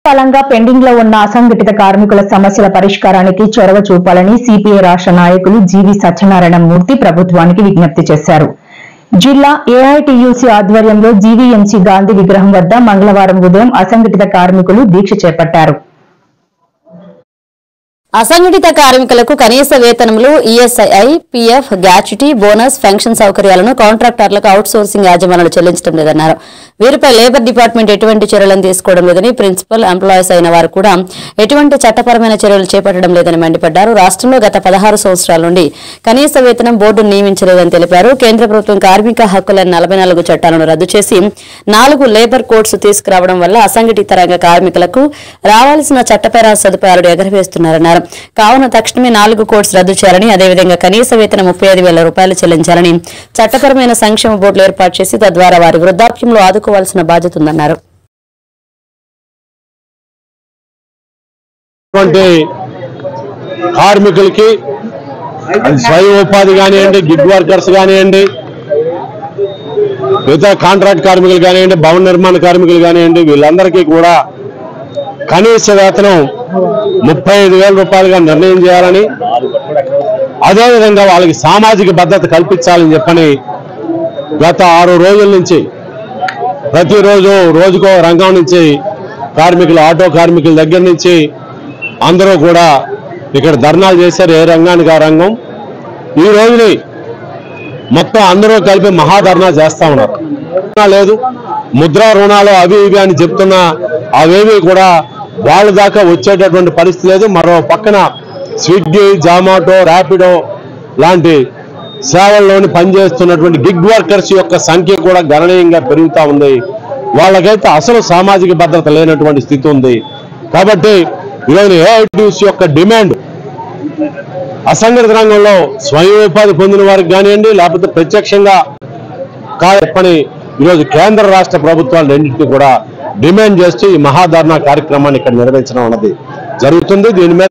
కాలంగా పెండింగ్ లో ఉన్న అసంఘటిత కార్మికుల సమస్యల పరిష్కారానికి చొరవ చూపాలని సిపిఐ రాష్ట్ర నాయకులు జీవి సత్యనారాయణ మూర్తి ప్రభుత్వానికి విజ్ఞప్తి చేశారు. జిల్లా ఏఐటియుసి ఆధ్వర్యంలో జీవీఎంసీ గాంధీ విగ్రహం వద్ద మంగళవారం ఉదయం అసంఘటిత కార్మికులు దీక్ష చేపట్టారు. అసంఘటిత కార్మికులకు కనీస వేతనములు, ESI, PF, gratuity, bonus, pension సౌకర్యాలను కాంట్రాక్టర్లకు అవుట్ సోర్సింగ్ యాజమాన్యాలు చెల్లించడం లేదన్నారు. వీరిపై లేబర్ డిపార్ట్మెంట్ ఎటువంటి చర్యలను తీసుకోవడం లేదని, ప్రిన్సిపల్ ఎంప్లాయీస్ అయిన వారు కూడా ఎటువంటి చట్టపరమైన చర్యలు చేపట్టడం లేదని మండిపడ్డారు. రాష్ట్రంలో గత 16 సంవత్సరాల నుండి కనీస వేతనం బోర్డును నియమించలేదని తెలిపారు. కేంద్ర ప్రభుత్వం కార్మిక హక్కుల 44 చట్టాలను రద్దు చేసి 4 లేబర్ కోడ్స్ తీసుకురావడం వల్ల అసంఘటిత రంగ కార్మికులకు రావాల్సిన చట్టపర సదుపాయాలు ఎగరవేస్తున్నారన్నారు. కావున తక్షణమే 4 కోడ్స్ రద్దు చేయాలని, అదేవిధంగా కనీస వేతనం 35,000 రూపాయలు చెల్లించాలని చట్టపరమైన సంక్షేమ బోర్డులు ఏర్పాటు చేసి తద్వారా వారి వృద్ధాప్యంలో ఆదుకోవాల్సిన బాధ్యత ఉందన్నారు. కార్మికులకి స్వయం ఉపాధి కానివ్వండి, గిగ్ వర్కర్స్ కానివ్వండి, మిగతా కాంట్రాక్ట్ కార్మికులు కానివ్వండి, భవన నిర్మాణ కార్మికులు కానివ్వండి, వీళ్ళందరికీ కూడా కనీస వేతనం 35,000 రూపాయలుగా నిర్ణయం చేయాలని, అదేవిధంగా వాళ్ళకి సామాజిక భద్రత కల్పించాలని చెప్పని గత 6 రోజుల నుంచి ప్రతిరోజు రోజుకో రంగం నుంచి కార్మికులు, ఆటో కార్మికుల దగ్గర నుంచి అందరూ కూడా ఇక్కడ ధర్నాలు చేశారు. ఏ రంగానికి ఆ రంగం. ఈ రోజుని మొత్తం అందరూ కలిపి మహాధర్నా చేస్తా ఉన్నారు. లేదు ముద్రా రుణాలు అవి ఇవి అని చెప్తున్నా అవేవి కూడా వాళ్ళ దాకా వచ్చేటటువంటి పరిస్థితి లేదు. మరో పక్కన స్విగ్గీ, జొమాటో, ర్యాపిడో లాంటి సేవల్లోని పనిచేస్తున్నటువంటి గిగ్ వర్కర్స్ యొక్క సంఖ్య కూడా గణనీయంగా పెరుగుతూ ఉంది. వాళ్ళకైతే అసలు సామాజిక భద్రత లేనటువంటి స్థితి ఉంది. కాబట్టి ఈరోజు ఏఐటియుసి యొక్క డిమాండ్ అసంఘటిత రంగంలో స్వయం ఉపాధి పొందిన వారికి కానివ్వండి, లేకపోతే ప్రత్యక్షంగా చెప్పని ఈరోజు కేంద్ర రాష్ట్ర ప్రభుత్వాలు రెండింటినీ కూడా డిమాండ్ చేస్తూ ఈ మహాధర్నా కార్యక్రమాన్ని ఇక్కడ నిర్వహించడం అన్నది జరుగుతుంది. దీని మీద